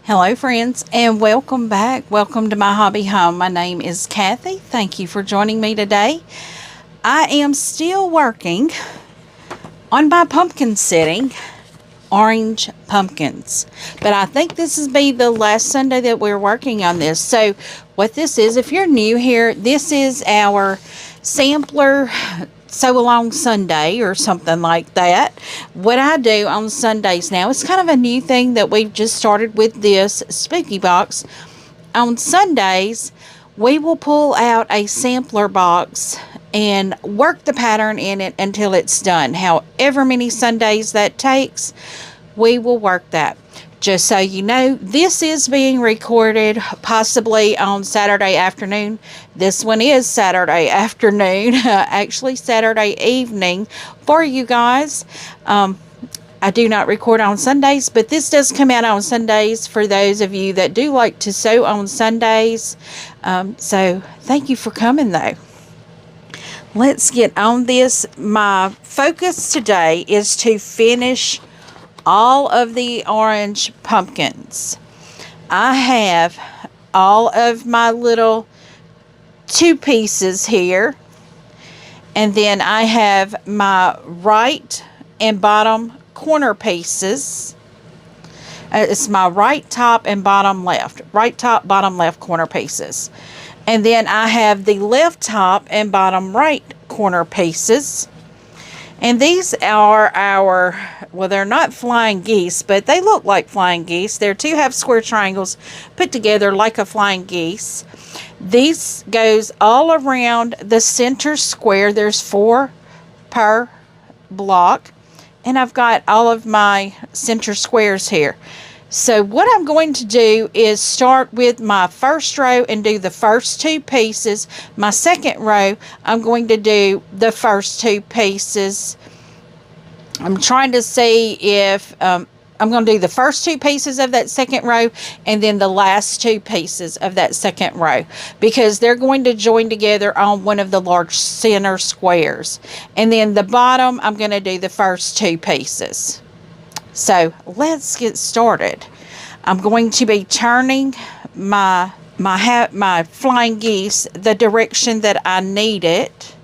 Hello friends and welcome back. Welcome to my hobby home. My name is Cathy. Thank you for joining me today. I am still working on my pumpkin setting, orange pumpkins. But I think this will be the last Sunday that we're working on this. So what this is, if you're new here, this is our sampler sew along Sunday or something like that. What I do on Sundays now, it's kind of a new thing that we've just started with this spooky box. On Sundays, we will pull out a sampler box and work the pattern in it until it's done. However many Sundays that takes, we will work that. Just so you know, this is being recorded possibly on Saturday afternoon. This one is Saturday afternoon, actually Saturday evening for you guys. I do not record on Sundays, but this does come out on Sundays for those of you that do like to sew on Sundays. So thank you for coming though. Let's get on this. My focus today is to finish all of the orange pumpkins. I have all of my little 2 pieces here, and then I have my right and bottom corner pieces. It's my right top and bottom left, right top, bottom left corner pieces, and then I have the left top and bottom right corner pieces. And these are our, well, they're not flying geese, but they look like flying geese. They're 2 half square triangles put together like a flying geese. These goes all around the center square. There's 4 per block. And I've got all of my center squares here. So what I'm going to do is start with my first row and do the first 2 pieces. My second row, I'm going to do the first 2 pieces. I'm trying to see if I'm going to do the first 2 pieces of that second row and then the last 2 pieces of that second row, because they're going to join together on one of the large center squares. And then the bottom, I'm going to do the first 2 pieces. So let's get started. I'm going to be turning my flying geese the direction that I need it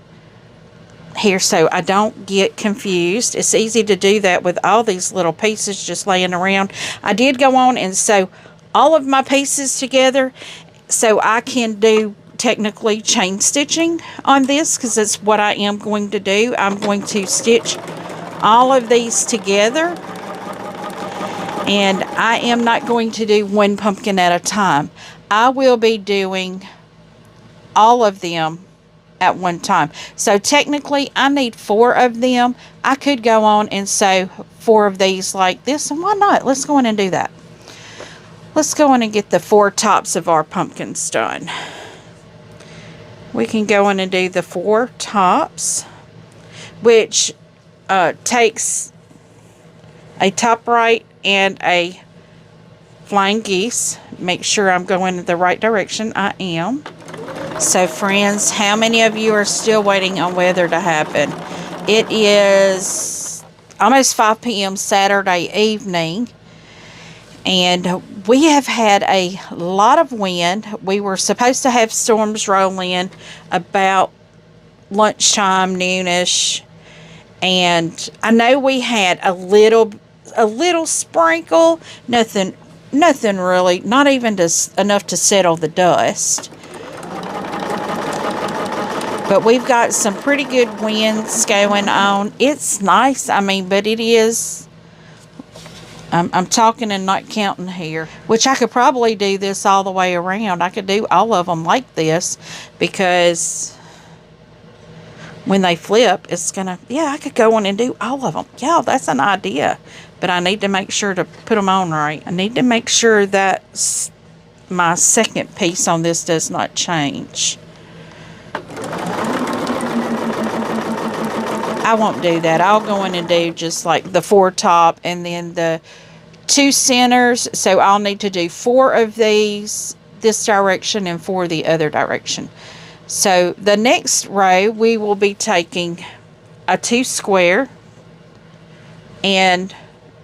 here, so I don't get confused. It's easy to do that with all these little pieces just laying around. I did go on and sew all of my pieces together so I can do technically chain stitching on this, because that's what I am going to do. I'm going to stitch all of these together. And I am not going to do one pumpkin at a time. I will be doing all of them at one time. So technically, I need 4 of them. I could go on and sew 4 of these like this, and why not? Let's go in and do that. Let's go in and get the 4 tops of our pumpkins done. We can go in and do the 4 tops, which takes a top right and a flying geese. Make sure I'm going in the right direction. I am. So friends, how many of you are still waiting on weather to happen? It is almost 5 p.m. Saturday evening, and we have had a lot of wind. We were supposed to have storms roll in about lunchtime, noonish, and I know we had a little sprinkle, nothing really, not even enough to settle the dust. But we've got some pretty good winds going on. It's nice, I mean, but it is, I'm talking and not counting here, which I could probably do this all the way around. I could do all of them like this, because when they flip, it's gonna, yeah, I could go on and do all of them. Yeah, that's an idea. But I need to make sure to put them on right. I need to make sure that my second piece on this does not change. I won't do that. I'll go in and do just like the 4 top and then the 2 centers. So I'll need to do 4 of these this direction and 4 the other direction. So the next row, we will be taking a 2 square and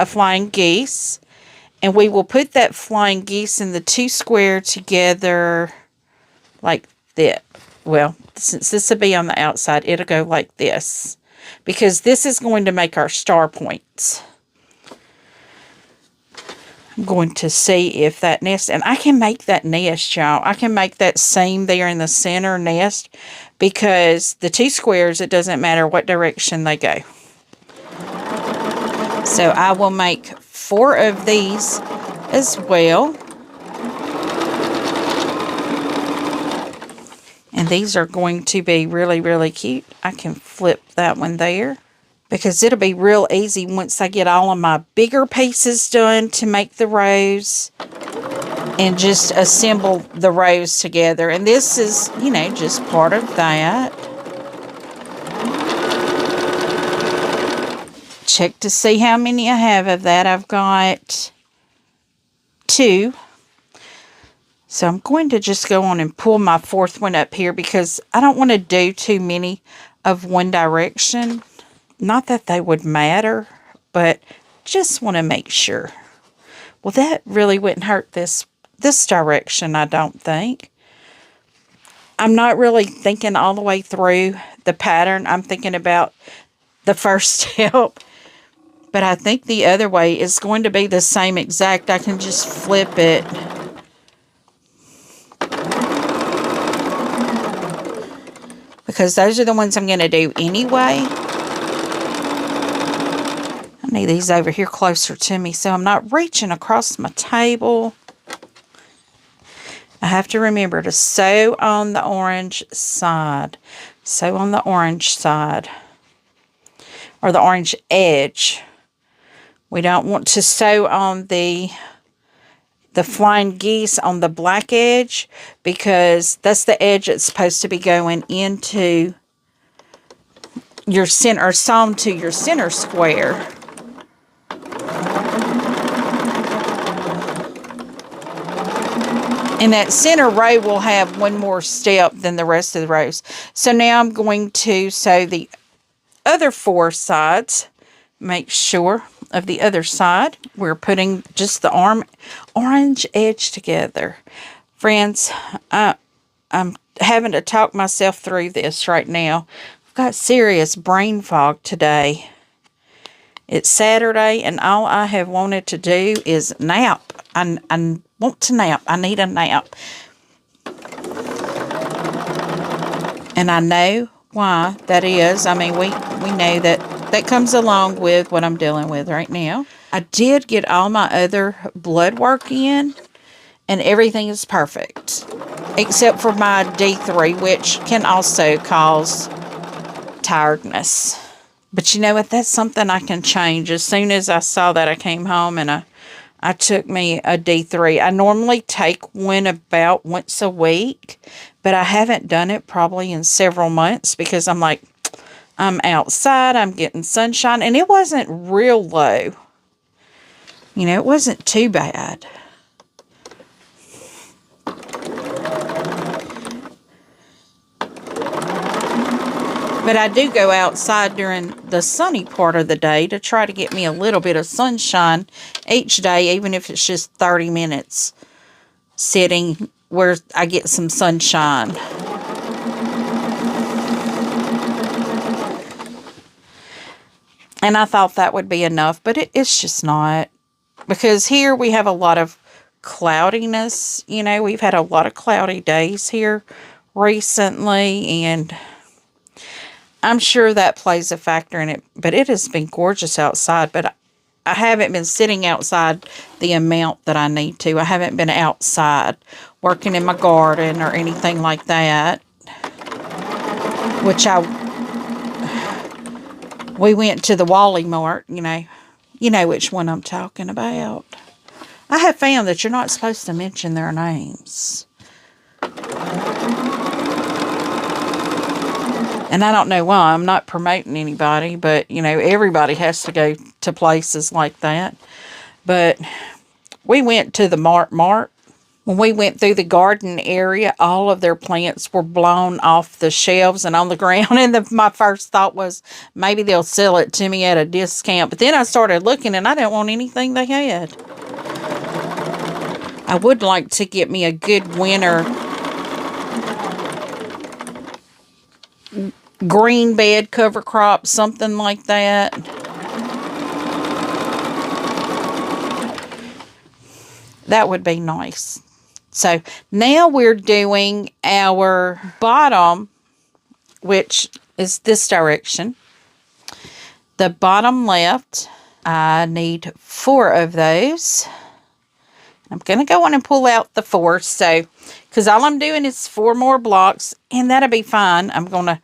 a flying geese, And we will put that flying geese and the 2 square together like that. Well, since this will be on the outside, it'll go like this. Because this is going to make our star points. I'm going to see if that nest, and I can make that nest, y'all. I can make that seam there in the center nest, because the 2 squares, it doesn't matter what direction they go. So I will make 4 of these as well. And these are going to be really, really cute. I can flip that one there, because it'll be real easy once I get all of my bigger pieces done to make the rows and just assemble the rows together. And this is, you know, just part of that. Check to see how many I have of that. I've got 2. So I'm going to just go on and pull my 4th one up here, because I don't want to do too many of one direction. Not that they would matter, but just want to make sure. Well, that really wouldn't hurt this direction, I don't think. I'm not really thinking all the way through the pattern. I'm thinking about the first step. But I think the other way is going to be the same exact. I can just flip it. Because those are the ones I'm going to do anyway. I need these over here closer to me so I'm not reaching across my table. I have to remember to sew on the orange side. Sew on the orange side. Or the orange edge. We don't want to sew on the flying geese on the black edge, because that's the edge that's supposed to be going into your center, or sewn to your center square. And that center row will have one more step than the rest of the rows. So now I'm going to sew the other 4 sides. Make sure of the other side. We're putting just the orange edge together. Friends, I'm having to talk myself through this right now. I've got serious brain fog today. It's Saturday, and all I have wanted to do is nap. I want to nap. I need a nap. And I know why that is. I mean, we know that comes along with what I'm dealing with right now. I did get all my other blood work in, and everything is perfect. Except for my D3, which can also cause tiredness. But you know what? That's something I can change. As soon as I saw that, I came home and I took me a D3. I normally take one about once a week, but I haven't done it probably in several months, because I'm like, I'm outside, I'm getting sunshine, and it wasn't real low. You know, it wasn't too bad. But I do go outside during the sunny part of the day to try to get me a little bit of sunshine each day, even if it's just 30 minutes sitting where I get some sunshine. And I thought that would be enough, but it's just not. Because here we have a lot of cloudiness. You know, we've had a lot of cloudy days here recently, and I'm sure that plays a factor in it. But it has been gorgeous outside, but I haven't been sitting outside the amount that I need to. I haven't been outside working in my garden or anything like that. Which we went to the Wally Mart, you know. You know which one I'm talking about. I have found that you're not supposed to mention their names. And I don't know why. I'm not promoting anybody, but, you know, everybody has to go to places like that. But we went to the Mart. When we went through the garden area, all of their plants were blown off the shelves and on the ground. And my first thought was, maybe they'll sell it to me at a discount. But then I started looking, and I didn't want anything they had. I would like to get me a good winter green bed cover crop, something like that. That would be nice. So now we're doing our bottom, which is this direction. The bottom left, I need 4 of those. I'm going to go on and pull out the 4. So, because all I'm doing is 4 more blocks, and that'll be fine. I'm going to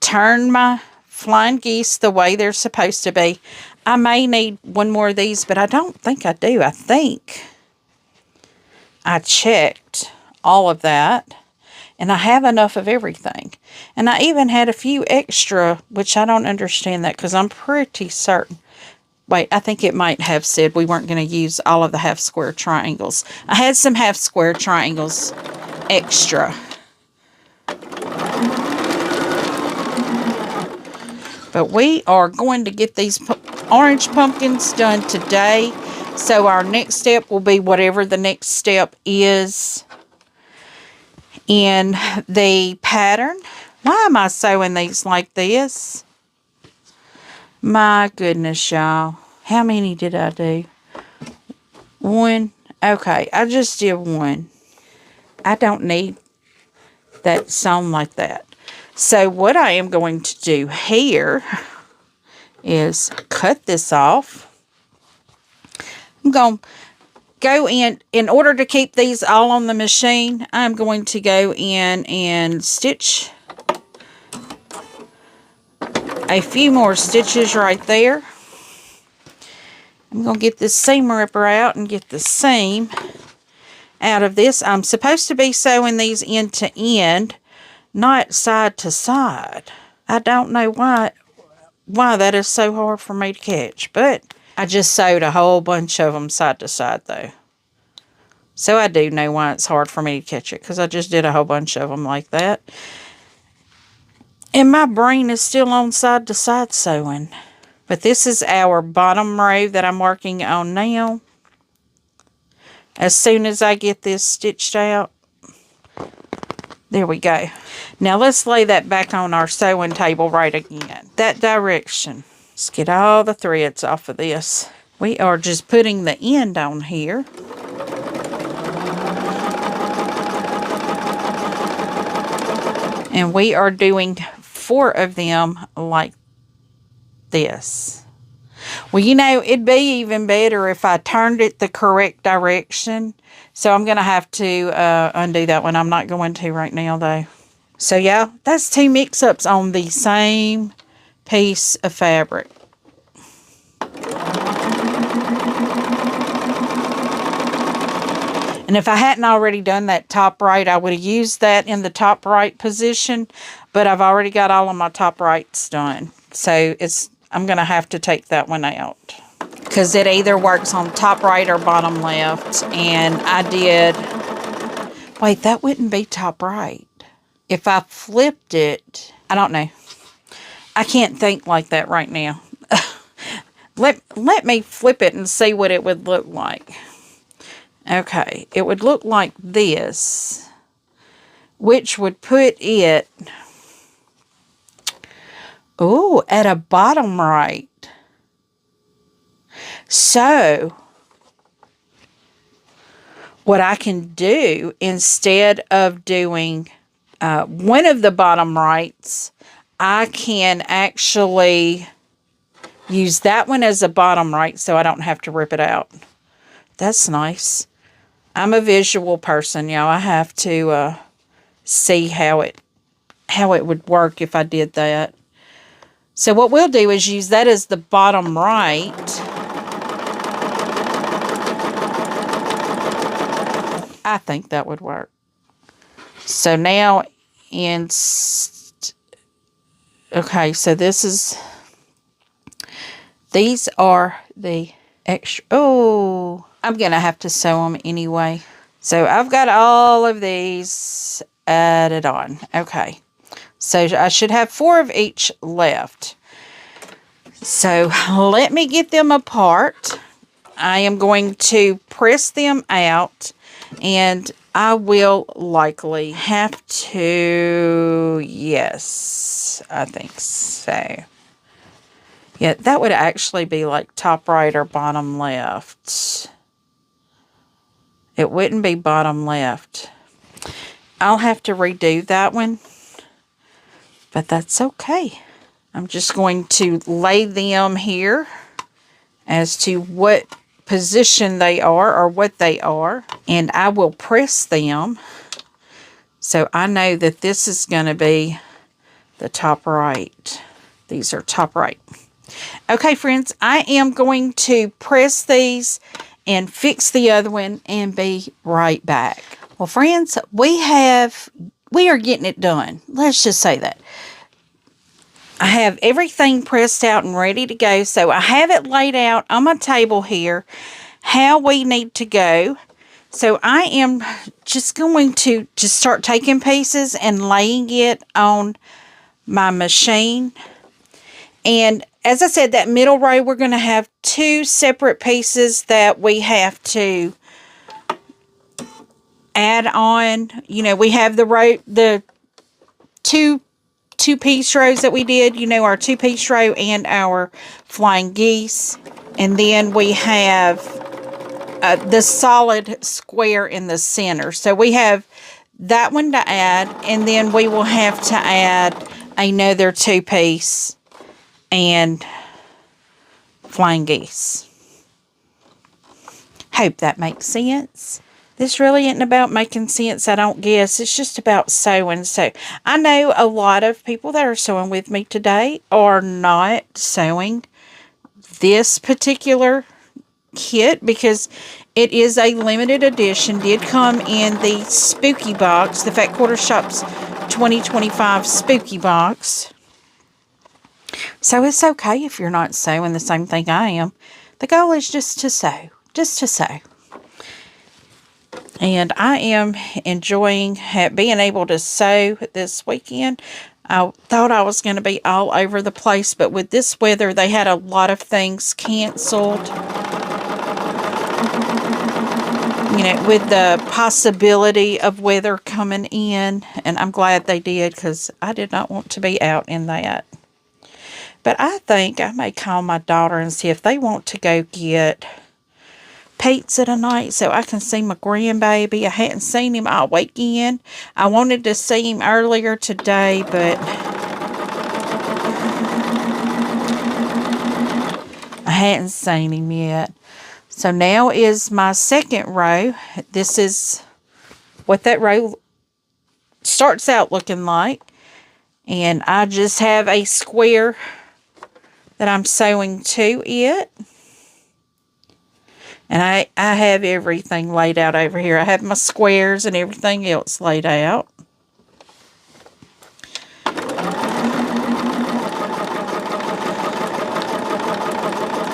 turn my flying geese the way they're supposed to be. I may need 1 more of these, but I don't think I do. I think I checked all of that, and I have enough of everything. And I even had a few extra, which I don't understand that, because I'm pretty certain. Wait, I think it might have said we weren't going to use all of the half square triangles. I had some half square triangles extra. But we are going to get these orange pumpkins done today. So our next step will be whatever the next step is in the pattern. Why am I sewing these like this? My goodness, y'all. How many did I do? 1. Okay, I just did 1. I don't need that sewn like that. So what I am going to do here is cut this off. I'm going to go in order to keep these all on the machine, I'm going to go in and stitch a few more stitches right there. I'm going to get this seam ripper out and get the seam out of this. I'm supposed to be sewing these end to end, not side to side. I don't know why that is so hard for me to catch, but I just sewed a whole bunch of them side to side though. So I do know why it's hard for me to catch it, because I just did a whole bunch of them like that. And my brain is still on side to side sewing. But this is our bottom row that I'm working on now. As soon as I get this stitched out, there we go. Now let's lay that back on our sewing table right again. That direction. Let's get all the threads off of this. We are just putting the end on here. And we are doing 4 of them like this. Well, you know, it'd be even better if I turned it the correct direction. So I'm going to have to undo that one. I'm not going to right now, though. So, yeah, that's 2 mix-ups on the same piece of fabric. And if I hadn't already done that top right, I would have used that in the top right position. But I've already got all of my top rights done. So I'm going to have to take that one out, because it either works on top right or bottom left. And I did... Wait, that wouldn't be top right. If I flipped it... I don't know. I can't think like that right now. Let me flip it and see what it would look like. Okay, it would look like this, which would put it, at a bottom right. So, what I can do, instead of doing one of the bottom rights, I can actually use that one as a bottom right so I don't have to rip it out. That's nice. I'm a visual person, y'all. I have to see how it would work if I did that. So what we'll do is use that as the bottom right. I think that would work. So now okay, so these are the extra. Oh, I'm going to have to sew them anyway. So I've got all of these added on. Okay. So I should have 4 of each left. So let me get them apart. I am going to press them out, and I will likely have to, yes, I think so. Yeah, that would actually be like top right or bottom left. It wouldn't be bottom left. I'll have to redo that one, but that's okay. I'm just going to lay them here as to what position they are or what they are, and I will press them so I know that this is going to be the top right. These are top right. Okay, friends, I am going to press these and fix the other one and be right back. Well, friends, we are getting it done. Let's just say that. I have everything pressed out and ready to go. So I have it laid out on my table here, how we need to go. So I am just going to just start taking pieces and laying it on my machine. And as I said, that middle row, we're going to have 2 separate pieces that we have to add on. You know, we have the two-piece rows that we did, you know, our 2-piece row and our flying geese. And then we have the solid square in the center. So we have that one to add, and then we will have to add another 2-piece and flying geese. Hope that makes sense. This really isn't about making sense, I don't guess. It's just about sewing. So I know a lot of people that are sewing with me today are not sewing this particular kit because it is a limited edition. Did come in the spooky box, the Fat Quarter Shop's 2025 spooky box. So it's okay if you're not sewing the same thing I am. The goal is just to sew. Just to sew. And I am enjoying being able to sew this weekend. I thought I was going to be all over the place, but with this weather, they had a lot of things canceled. You know, with the possibility of weather coming in, and I'm glad they did because I did not want to be out in that. But I think I may call my daughter and see if they want to go get pizza tonight so I can see my grandbaby. I hadn't seen him all weekend. I wanted to see him earlier today, but I hadn't seen him yet. So now is my second row. This is what that row starts out looking like. And I just have a square that I'm sewing to it. And I have everything laid out over here. I have my squares and everything else laid out.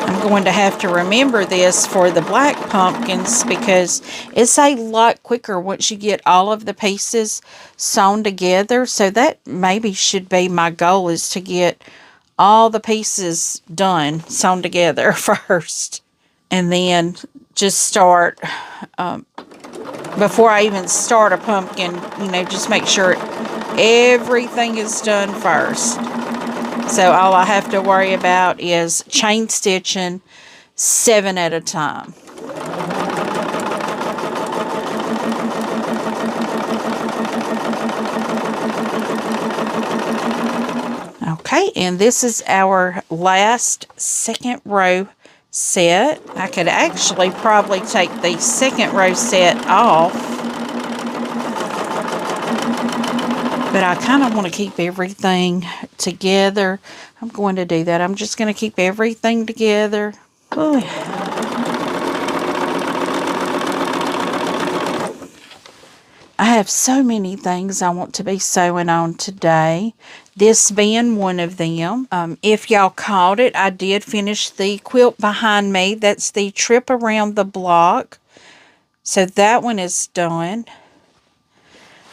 I'm going to have to remember this for the black pumpkins because it's a lot quicker once you get all of the pieces sewn together. So that maybe should be my goal, is to get all the pieces done, sewn together first. And then just start, before I even start a pumpkin, you know, just make sure everything is done first. So all I have to worry about is chain stitching 7 at a time. Okay, and this is our last second row set. I could actually probably take the second row set off, but I kind of want to keep everything together. I'm going to do that. I'm just going to keep everything together. Ooh. I have so many things I want to be sewing on today, this being one of them. If y'all caught it, I did finish the quilt behind me. That's the trip around the block. So that one is done.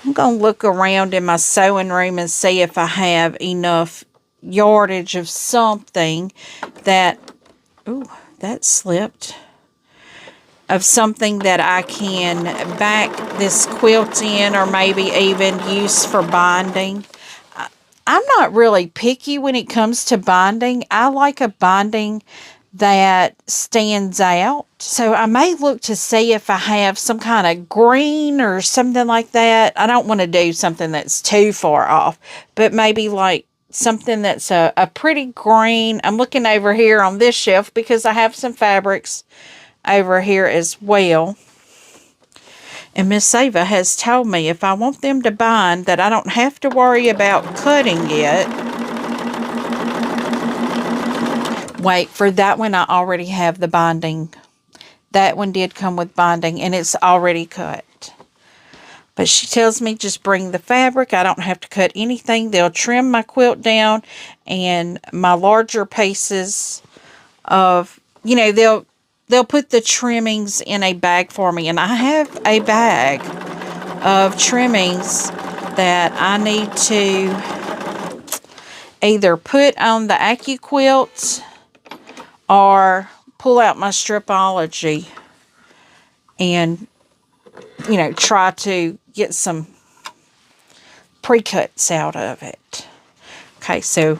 I'm going to look around in my sewing room and see if I have enough yardage of something that, ooh, that slipped. of something that I can back this quilt in, or maybe even use for binding. I'm not really picky when it comes to binding. I like a binding that stands out. So I may look to see if I have some kind of green or something like that. I don't want to do something that's too far off, but maybe like something that's a pretty green. I'm looking over here on this shelf because I have some fabrics over here as well. And Miss Ava has told me if I want them to bind that I don't have to worry about cutting it. Wait, for that one I already have the binding. That one did come with binding and it's already cut. But she tells me just bring the fabric. I don't have to cut anything. They'll trim my quilt down, and my larger pieces of, you know, they'll put the trimmings in a bag for me. And I have a bag of trimmings that I need to either put on the AccuQuilt or pull out my Stripology and, you know, try to get some pre-cuts out of it. Okay, so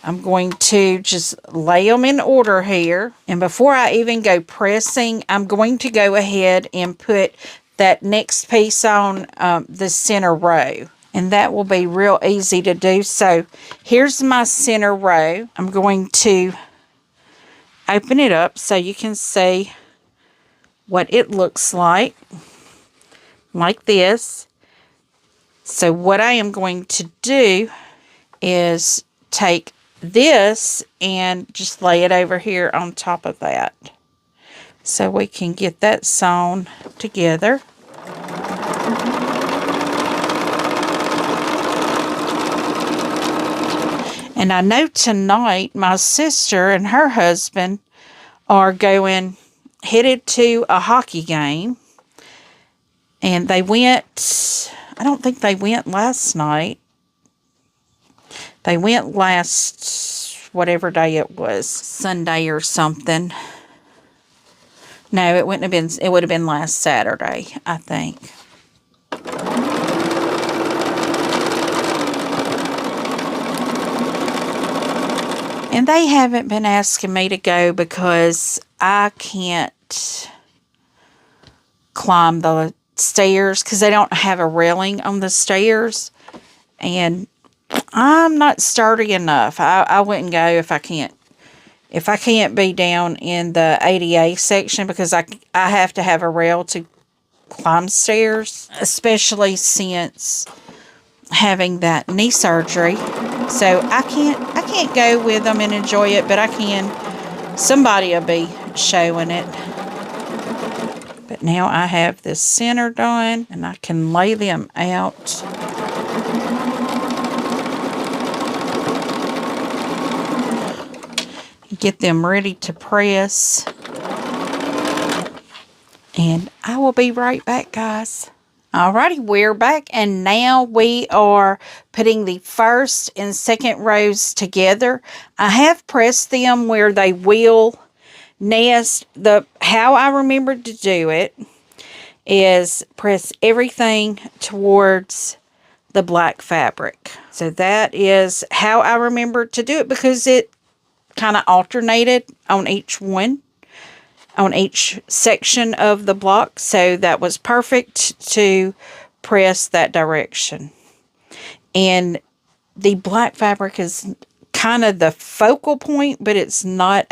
I'm going to just lay them in order here. And before I even go pressing, I'm going to go ahead and put that next piece on the center row. And that will be real easy to do. So here's my center row. I'm going to open it up so you can see what it looks like this. So what I am going to do is take this and just lay it over here on top of that, so we can get that sewn together. And I know tonight my sister and her husband are headed to a hockey game. And they went, I don't think they went last night. They went last, whatever day it was, Sunday or something. No, it wouldn't have been, it would have been last Saturday, I think. And they haven't been asking me to go because I can't climb the stairs because they don't have a railing on the stairs. And I'm not sturdy enough. I wouldn't go if I can't be down in the ADA section, because I have to have a rail to climb stairs, especially since having that knee surgery. So I can't go with them and enjoy it, but I can. Somebody will be showing it. But now I have this center done, and I can lay them out. Get them ready to press. And I will be right back, guys. Alrighty, we're back, and now we are putting the first and second rows together. I have pressed them where they will nest. How I remembered to do it is press everything towards the black fabric. So that is how I remember to do it, because it kind of alternated on each one, on each section of the block. So that was perfect to press that direction. And the black fabric is kind of the focal point, but it's not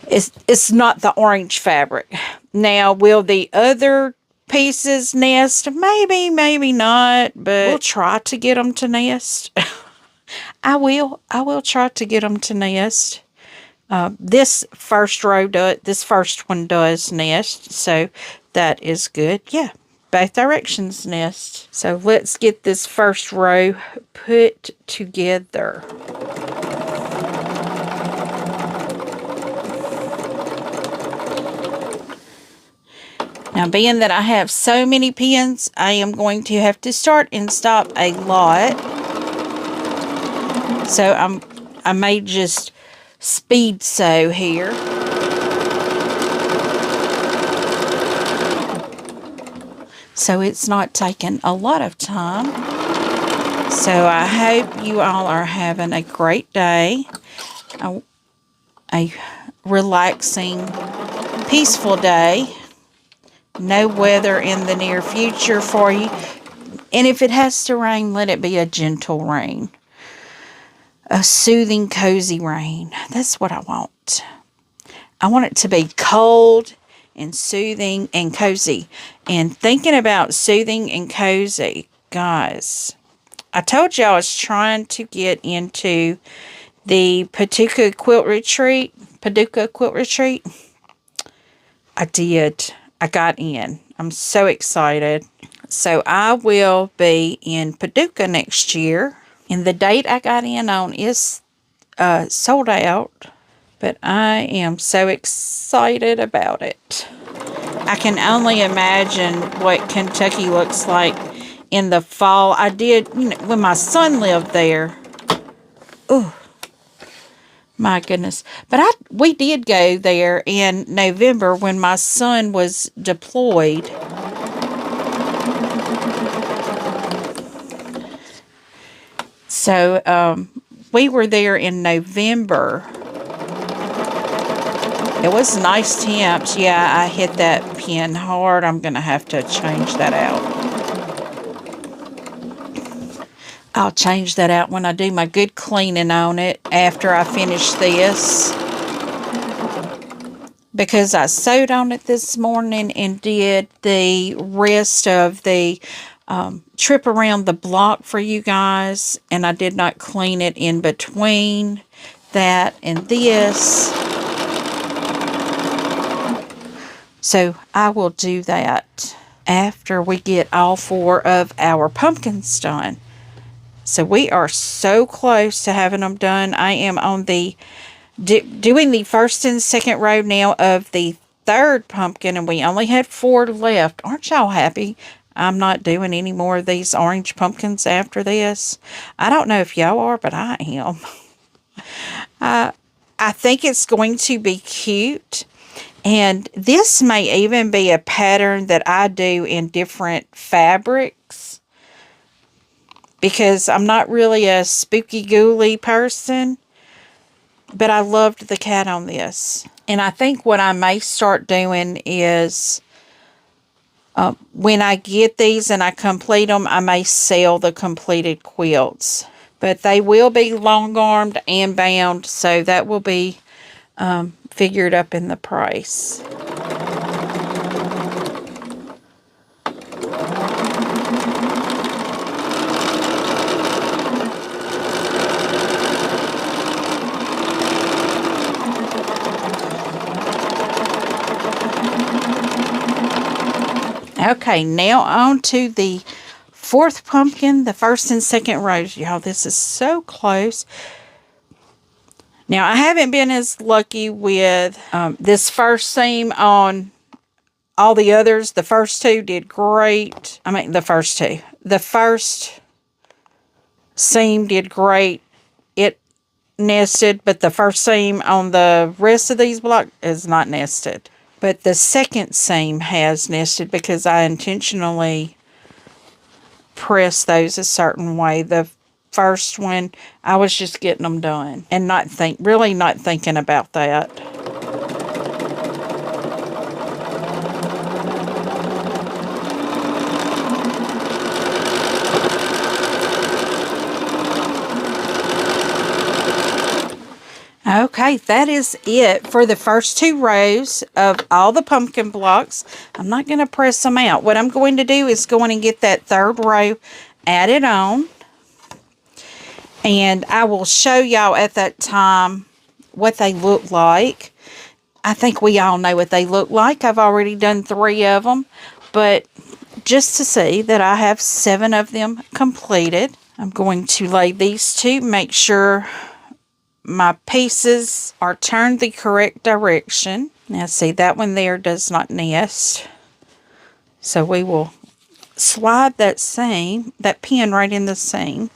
it's not the orange fabric. Now, will the other pieces nest? Maybe, maybe not, but we'll try to get them to nest. I will try to get them to nest. This first one does nest, so that is good. Yeah, both directions nest. So let's get this first row put together. Now, being that I have so many pins, I am going to have to start and stop a lot. So I may just speed sew here. so it's not taking a lot of time. So I hope you all are having a great day, a relaxing, peaceful day. No weather in the near future for you. And if it has to rain, let it be a gentle rain. A soothing, cozy rain. That's what I want. I want it to be cold and soothing and cozy. And thinking about soothing and cozy, guys, I told you I was trying to get into the Paducah Quilt Retreat. I did. I got in. I'm so excited. So I will be in Paducah next year. And the date I got in on is sold out. But I am so excited about it. I can only imagine what Kentucky looks like in the fall. I did, when my son lived there. Oh, my goodness. But we did go there in November when my son was deployed. So, we were there in November. It was nice temps. Yeah, I hit that pin hard. I'm going to have to change that out. I'll change that out when I do my good cleaning on it after I finish this. Because I sewed on it this morning and did the rest of the trip around the block for you guys. And I did not clean it in between that and this. So I will do that after we get all 4 of our pumpkins done. So we are so close to having them done. I am on the doing the first and second row now of the 3rd pumpkin, and we only had 4 left. Aren't y'all happy? I'm not doing any more of these orange pumpkins after this. I don't know if y'all are, but I am. I think it's going to be cute. And this may even be a pattern that I do in different fabrics. Because I'm not really a spooky ghouly person. But I loved the cat on this. And I think what I may start doing is when I get these and I complete them, I may sell the completed quilts. But they will be long-armed and bound, so that will be figured up in the price. Okay, now on to the 4th pumpkin, the 1st and 2nd rows. Y'all, this is so close. Now, I haven't been as lucky with this first seam on all the others. The first 2 did great. I mean, the first 2. The first seam did great. It nested, but the first seam on the rest of these blocks is not nested. But the second seam has nested because I intentionally pressed those a certain way. The first one, I was just getting them done and really not thinking about that. Okay, that is it for the first 2 rows of all the pumpkin blocks. I'm not going to press them out. What I'm going to do is go in and get that 3rd row added on. And I will show y'all at that time what they look like. I think we all know what they look like. I've already done 3 of them. But just to see that I have 7 of them completed, I'm going to lay these 2, make sure my pieces are turned the correct direction. Now see, that one there does not nest. So we will slide that pin right in the seam.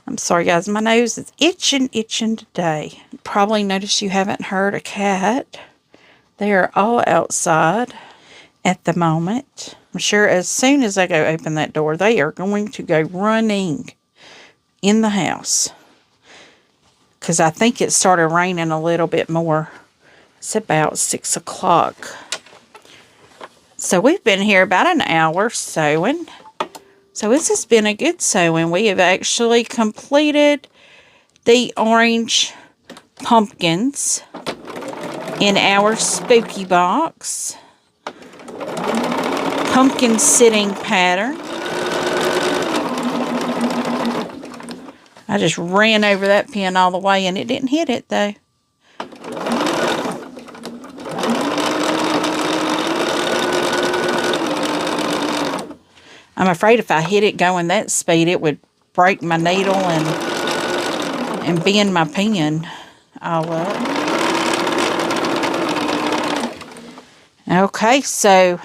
I'm sorry guys, my nose is itching today. Probably noticed you haven't heard a cat. They are all outside. at the moment. I'm sure as soon as I go open that door, they are going to go running in the house. Because I think it started raining a little bit more. It's about 6 o'clock. So we've been here about an hour sewing. So this has been a good sewing. We have actually completed the orange pumpkins in our spooky box. Pumpkin sitting pattern. I just ran over that pin all the way and it didn't hit it though. I'm afraid if I hit it going that speed, it would break my needle and bend my pen all up. Okay, so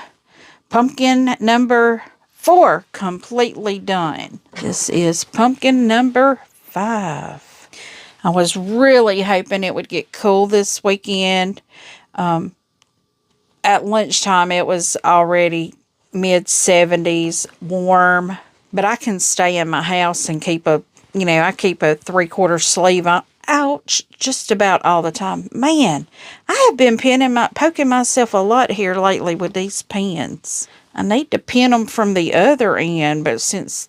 pumpkin number 4 completely done. This is pumpkin number 5. I was really hoping it would get cool this weekend. At lunchtime, it was already mid-70s, warm. But I can stay in my house and keep a, I keep a 3/4 sleeve on. Ouch, just about all the time. Man, I have been poking myself a lot here lately with these pins. I need to pin them from the other end, but since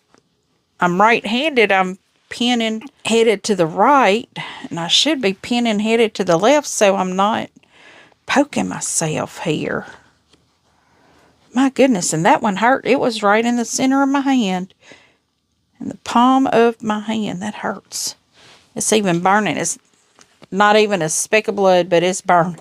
I'm right-handed, I'm pinning headed to the right, and I should be pinning headed to the left so I'm not poking myself here. My goodness, and that one hurt. It was right in the center of my hand. In the palm of my hand. That hurts. It's even burning. It's not even a speck of blood, but it's burning.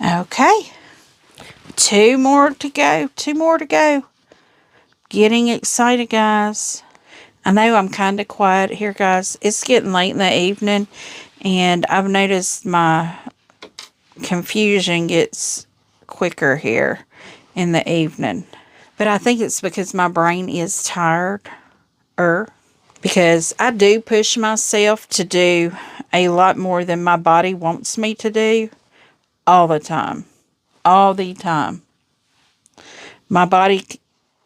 Okay. 2 more to go. 2 more to go. Getting excited, guys. I know I'm kind of quiet here, guys. It's getting late in the evening, and I've noticed my confusion gets quicker here in the evening. But I think it's because my brain is tired. Because I do push myself to do a lot more than my body wants me to do all the time. All the time. My body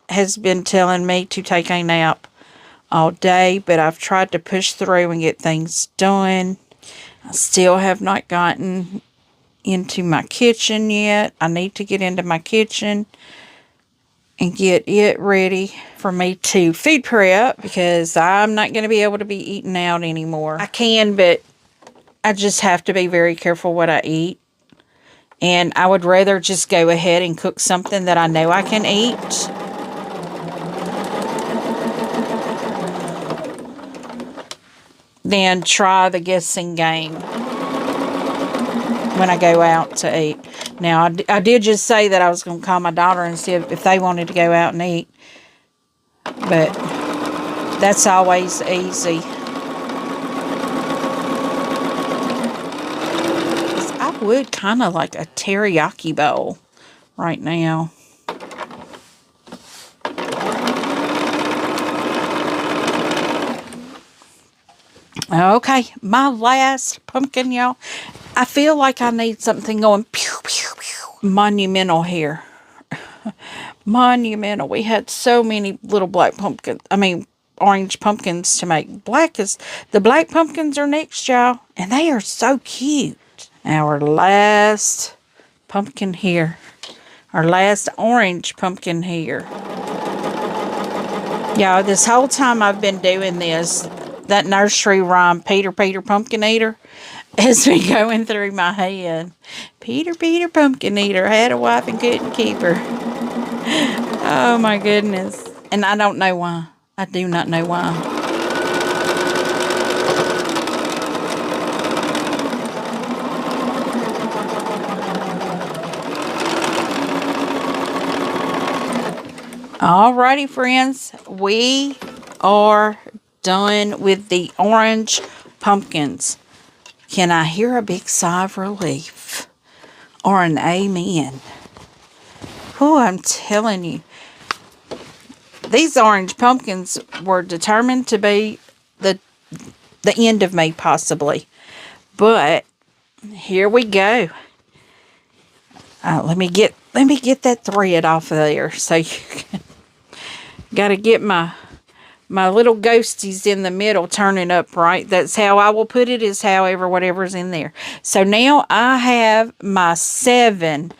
has been telling me to take a nap all day, but I've tried to push through and get things done. I still have not gotten into my kitchen yet. I need to get into my kitchen and get it ready for me to food prep, because I'm not going to be able to be eating out anymore. I can, but I just have to be very careful what I eat. And I would rather just go ahead and cook something that I know I can eat. Than try the guessing game when I go out to eat. Now, I did just say that I was going to call my daughter and see if they wanted to go out and eat. But that's always easy. I would kind of like a teriyaki bowl right now. Okay, my last pumpkin, y'all. I feel like I need something going pew, pew, pew. Monumental here. Monumental. We had so many little black pumpkins. Orange pumpkins to make. The black pumpkins are next, y'all. And they are so cute. Our last pumpkin here. Our last orange pumpkin here. Y'all, this whole time I've been doing this, that nursery rhyme, Peter, Peter, Pumpkin Eater, has been going through my head. Peter, Peter, Pumpkin Eater, had a wife and couldn't keep her. Oh, my goodness. And I don't know why. I do not know why. Alrighty, friends. We are done with the orange pumpkins. Can I hear a big sigh of relief? or an amen. Oh, I'm telling you. These orange pumpkins were determined to be the end of me, possibly. But here we go. Let me get that thread off of there. So you got to get my little ghosties in the middle turning upright. That's how I will put it, is however, whatever's in there. So now I have my 7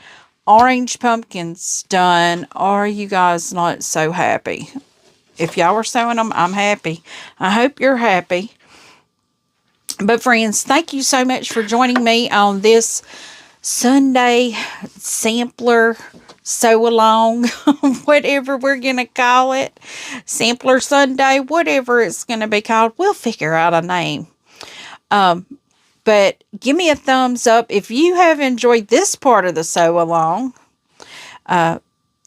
orange pumpkins done. Are you guys not so happy? If y'all are sewing them, I'm happy. I hope you're happy. But friends, thank you so much for joining me on this Sunday sampler sew along, whatever we're going to call it. Sampler Sunday, whatever it's going to be called. We'll figure out a name. But give me a thumbs up if you have enjoyed this part of the sew along.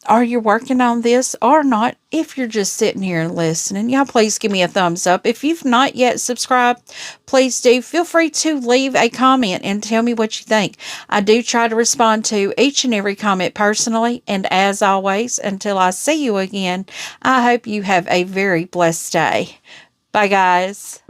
Are you working on this or not? If you're just sitting here and listening, y'all please give me a thumbs up. If you've not yet subscribed, please do. Feel free to leave a comment and tell me what you think. I do try to respond to each and every comment personally. And as always, until I see you again, I hope you have a very blessed day. Bye, guys.